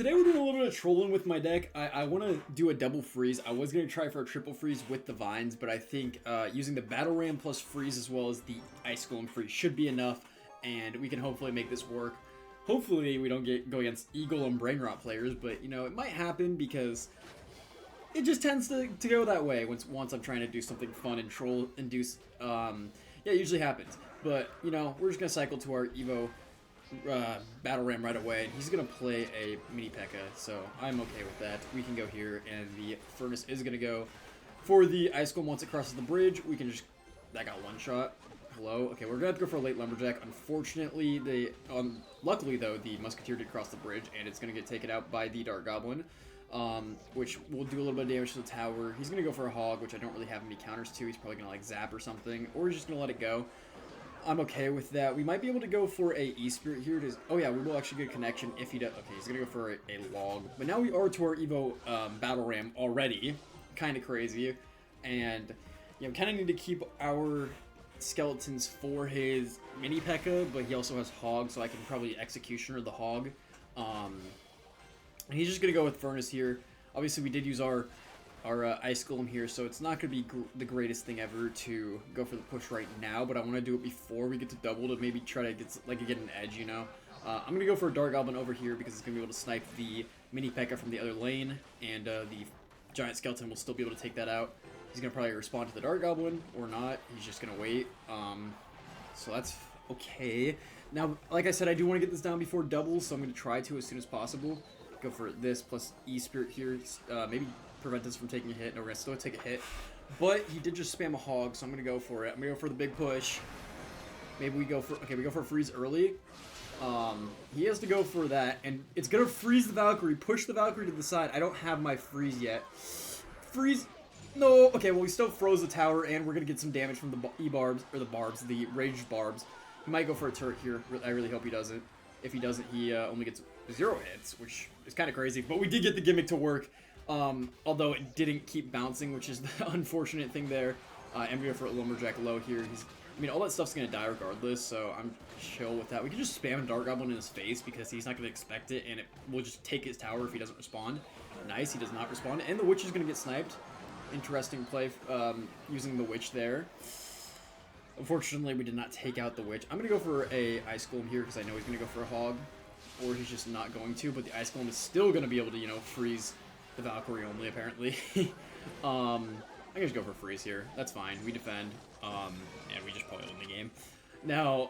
today we're doing a little bit of trolling with my deck. I want to do a double freeze. I was going to try for a triple freeze with the vines, but I think using the Battle Ram plus freeze as well as the Ice Golem freeze should be enough, and we can hopefully make this work. Hopefully we don't go against Eagle and Brain Rot players, but you know, it might happen because it just tends to go that way once I'm trying to do something fun and troll induce. Yeah, it usually happens. But, you know, we're just going to cycle to our Evo Battle Ram right away, and he's going to play a Mini P.E.K.K.A, so I'm okay with that. We can go here, and the Furnace is going to go for the Ice Golem once it crosses the bridge. We can just... That got one shot. Hello? Okay, we're going to have to go for a late Lumberjack. Unfortunately, luckily, though, the Musketeer did cross the bridge, and it's going to get taken out by the Dark Goblin, which will do a little bit of damage to the tower. He's going to go for a Hog, which I don't really have any counters to. He's probably going to, like, zap or something, or he's just going to let it go. I'm okay with that. We might be able to go for a E-Spirit here. Oh yeah, we will actually get a connection if he does. Okay, he's going to go for a log. But now we are to our Evo Battle Ram already. Kind of crazy. And, you know, kind of need to keep our skeletons for his Mini P.E.K.K.A, but he also has Hog, so I can probably Executioner the Hog. And he's just going to go with Furnace here. Obviously, we did use our Ice Golem here, so it's not going to be the greatest thing ever to go for the push right now, but I want to do it before we get to double to maybe try to get an edge, you know? I'm going to go for a Dark Goblin over here because it's going to be able to snipe the Mini P.E.K.K.A from the other lane, and the Giant Skeleton will still be able to take that out. He's going to probably respond to the Dark Goblin, or not. He's just going to wait. So that's okay. Now, like I said, I do want to get this down before doubles, so I'm going to try to as soon as possible. Go for this plus E-Spirit here. Maybe prevent us from taking a hit. No, we're going to still take a hit. But he did just spam a Hog, so I'm going to go for it. I'm going to go for the big push. Maybe we go for... Okay, we go for a freeze early. He has to go for that, and it's going to freeze the Valkyrie. Push the Valkyrie to the side. I don't have my freeze yet. Freeze... No! Okay, well, we still froze the tower, and we're going to get some damage from the E-Barbs, or the Raged Barbs. He might go for a turret here. I really hope he doesn't. If he doesn't, he only gets 0 hits, which is kind of crazy. But we did get the gimmick to work. Although it didn't keep bouncing, which is the unfortunate thing there. And we go for a Lumberjack low here. I mean, all that stuff's going to die regardless, so I'm chill with that. We can just spam Dark Goblin in his face because he's not going to expect it, and it will just take his tower if he doesn't respond. Nice, he does not respond. And the Witch is going to get sniped. Interesting play using the Witch there. Unfortunately, we did not take out the Witch. I'm going to go for a Ice Golem here because I know he's going to go for a Hog, or he's just not going to, but the Ice Golem is still going to be able to, you know, freeze the Valkyrie only, apparently. I'm gonna just go for freeze here. That's fine. We defend. And we just probably win the game. Now,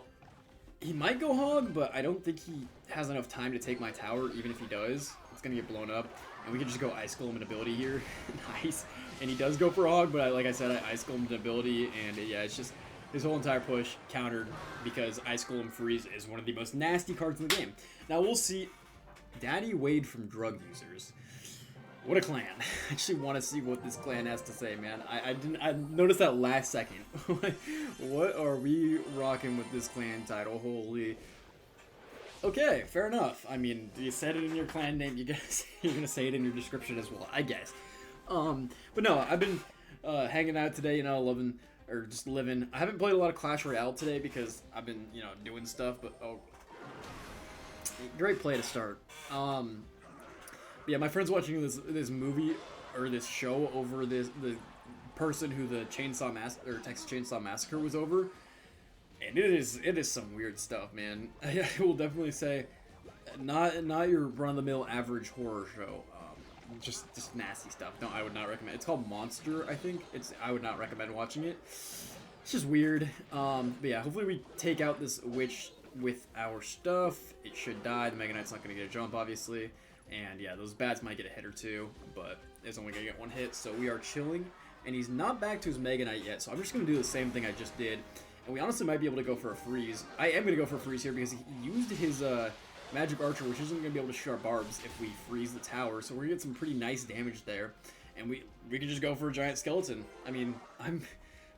he might go Hog, but I don't think he has enough time to take my tower, even if he does. It's gonna get blown up. And we can just go Ice Golem and ability here. Nice. And he does go for Hog, but like I said, I Ice Golem and ability, and yeah, it's just his whole entire push countered because Ice Golem freeze is one of the most nasty cards in the game. Now we'll see. Daddy Wade from Drug Users. What a clan. I actually want to see what this clan has to say, man. I noticed that last second. What are we rocking with this clan title? Holy. Okay, fair enough. I mean, you said it in your clan name, you're gonna say it in your description as well, I guess. But no, I've been hanging out today, you know, just living. I haven't played a lot of Clash Royale today because I've been, you know, doing stuff, but great play to start. Yeah, my friend's watching this movie or this show over the person who the Texas Chainsaw Massacre was over, and it is some weird stuff, man. I will definitely say, not your run-of-the-mill average horror show. Just nasty stuff. No, I would not recommend. It's called Monster, I think. I would not recommend watching it. It's just weird. But yeah, hopefully we take out this Witch with our stuff. It should die. The Mega Knight's not going to get a jump, obviously. And yeah, those bats might get a hit or two, but it's only going to get one hit, so we are chilling. And he's not back to his Mega Knight yet, so I'm just going to do the same thing I just did. And we honestly might be able to go for a freeze. I am going to go for a freeze here because he used his Magic Archer, which isn't going to be able to shoot our barbs if we freeze the tower. So we're going to get some pretty nice damage there. And we can just go for a Giant Skeleton. I mean, I'm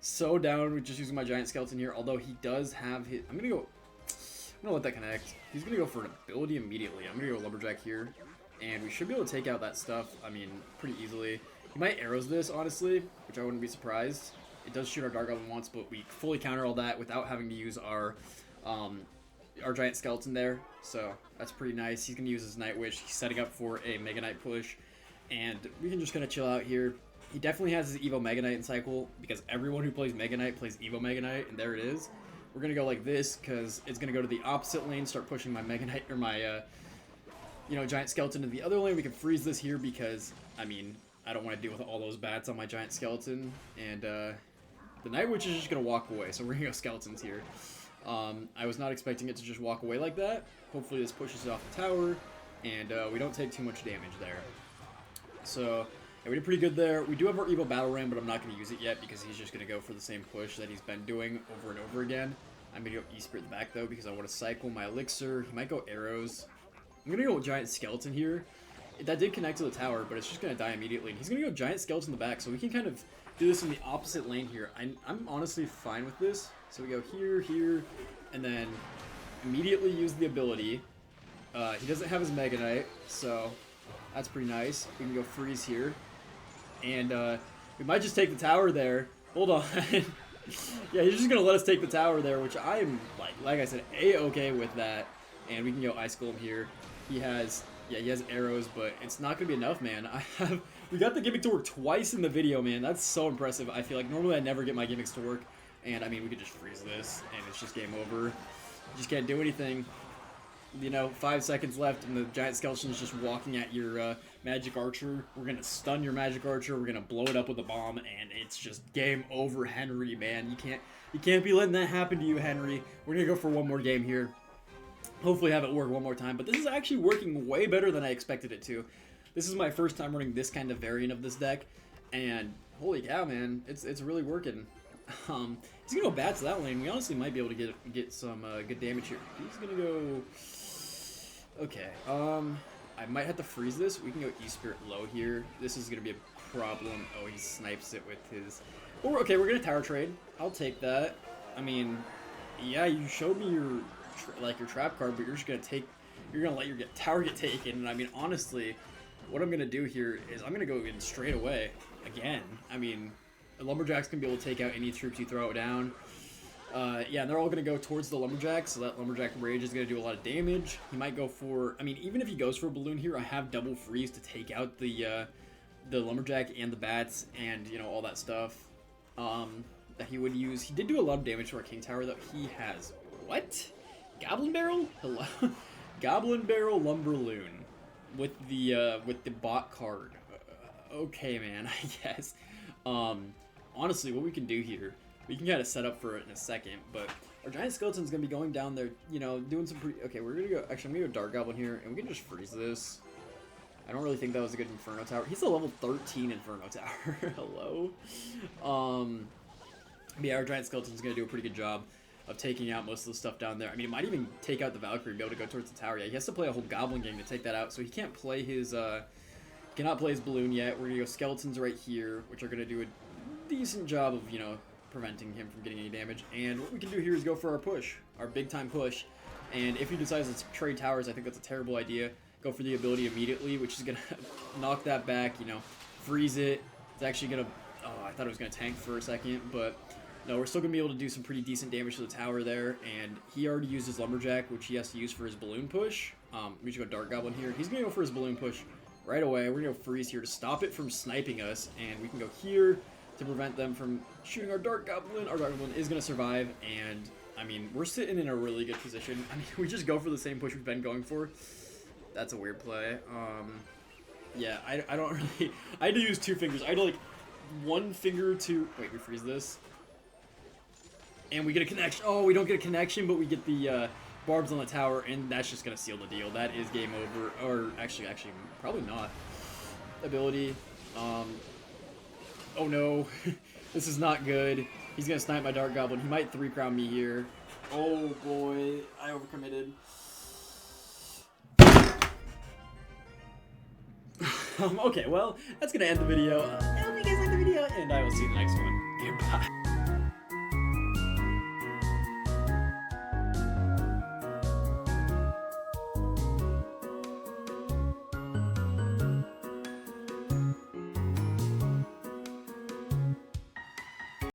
so down with just using my Giant Skeleton here, although he does have his... I'm going to let that connect. He's going to go for an ability immediately. I'm going to go Lumberjack here. And we should be able to take out that stuff, I mean, pretty easily. He might arrows this, honestly, which I wouldn't be surprised. It does shoot our Dark Goblin once, but we fully counter all that without having to use our our giant skeleton there, so that's pretty nice. He's gonna use his Night Witch. He's setting up for a Mega Knight push, and we can just kind of chill out here. He definitely has his Evo Mega Knight in cycle, because everyone who plays Mega Knight plays Evo Mega Knight, and there it is. We're gonna go like this, because it's gonna go to the opposite lane, start pushing my Mega Knight, or my, you know, giant skeleton to the other lane. We can freeze this here, because, I mean, I don't want to deal with all those bats on my giant skeleton, and, the Night Witch is just gonna walk away, so we're gonna go skeletons here. I was not expecting it to just walk away like that. Hopefully this pushes it off the tower, and we don't take too much damage there. So, yeah, we did pretty good there. We do have our Evo Battle Ram, but I'm not going to use it yet because he's just going to go for the same push that he's been doing over and over again. I'm going to go E-Spirit the back, though, because I want to cycle my Elixir. He might go Arrows. I'm going to go Giant Skeleton here. That did connect to the tower, but it's just going to die immediately. And he's going to go Giant Skeleton in the back, so we can kind of do this in the opposite lane here. I'm honestly fine with this. So we go here, here, and then immediately use the ability. He doesn't have his Mega Knight, so that's pretty nice. We can go freeze here. And we might just take the tower there. Hold on. Yeah, he's just going to let us take the tower there, which I'm, like I said, A-okay with that. And we can go Ice Golem here. He has arrows, but it's not going to be enough, man. We got the gimmick to work twice in the video, man. That's so impressive. I feel like normally I never get my gimmicks to work. And, I mean, we could just freeze this, and it's just game over. You just can't do anything. You know, 5 seconds left, and the giant skeleton is just walking at your magic archer. We're gonna stun your magic archer. We're gonna blow it up with a bomb, and it's just game over, Henry. Man, you can't be letting that happen to you, Henry. We're gonna go for one more game here. Hopefully, have it work one more time. But this is actually working way better than I expected it to. This is my first time running this kind of variant of this deck, and holy cow, man, it's really working. He's gonna go bats to that lane. We honestly might be able to get some good damage here. He's gonna go. Okay, I might have to freeze this. We can go E-Spirit low here. This is going to be a problem. Oh, he snipes it with his... Oh, okay, we're going to tower trade. I'll take that. I mean, yeah, you showed me your trap card, but you're just going to take... You're going to let your tower get taken. And I mean, honestly, what I'm going to do here is I'm going to go in straight away. Again, I mean, the Lumberjack's going to be able to take out any troops you throw it down. Yeah, and they're all going to go towards the Lumberjack, so that Lumberjack Rage is going to do a lot of damage. He might go for... I mean, even if he goes for a Balloon here, I have double freeze to take out the Lumberjack and the bats and, you know, all that stuff that he would use. He did do a lot of damage to our King Tower, though. He has... What? Goblin Barrel? Hello? Goblin Barrel Lumberloon with the bot card. Okay, man, I guess. Honestly, what we can do here... We can kind of set up for it in a second, but our giant skeleton's going to be going down there, you know, doing some pretty... Okay, we're going to go... Actually, I'm going to go Dark Goblin here, and we can just freeze this. I don't really think that was a good Inferno Tower. He's a level 13 Inferno Tower. Hello? But yeah, our giant skeleton's going to do a pretty good job of taking out most of the stuff down there. I mean, it might even take out the Valkyrie and be able to go towards the tower. Yeah, he has to play a whole Goblin game to take that out, so he can't play his... cannot play his Balloon yet. We're going to go Skeletons right here, which are going to do a decent job of, you know... preventing him from getting any damage. And what we can do here is go for our push, our big time push. And if he decides to trade towers, I think that's a terrible idea. Go for the ability immediately, which is gonna knock that back, you know, freeze it. It's actually gonna... Oh, I thought it was gonna tank for a second, but no, we're still gonna be able to do some pretty decent damage to the tower there. And he already used his Lumberjack, which he has to use for his Balloon push. We should go Dark Goblin here. He's gonna go for his Balloon push right away. We're gonna go freeze here to stop it from sniping us, and we can go here to prevent them from shooting our Dark Goblin. Our Dark Goblin is going to survive, and, I mean, we're sitting in a really good position. I mean, we just go for the same push we've been going for. That's a weird play. Yeah, I don't really... I had to use 2 fingers. I had to, like, 1 finger to... Wait, we freeze this. And we get a connection. Oh, we don't get a connection, but we get the barbs on the tower, and that's just going to seal the deal. That is game over. Or, actually, probably not. Ability. Oh no, this is not good. He's gonna snipe my Dark Goblin. He might 3-crown me here. Oh boy, I overcommitted. Okay, well, that's gonna end the video. I hope you guys liked the video, and I will see you in the next one. Goodbye.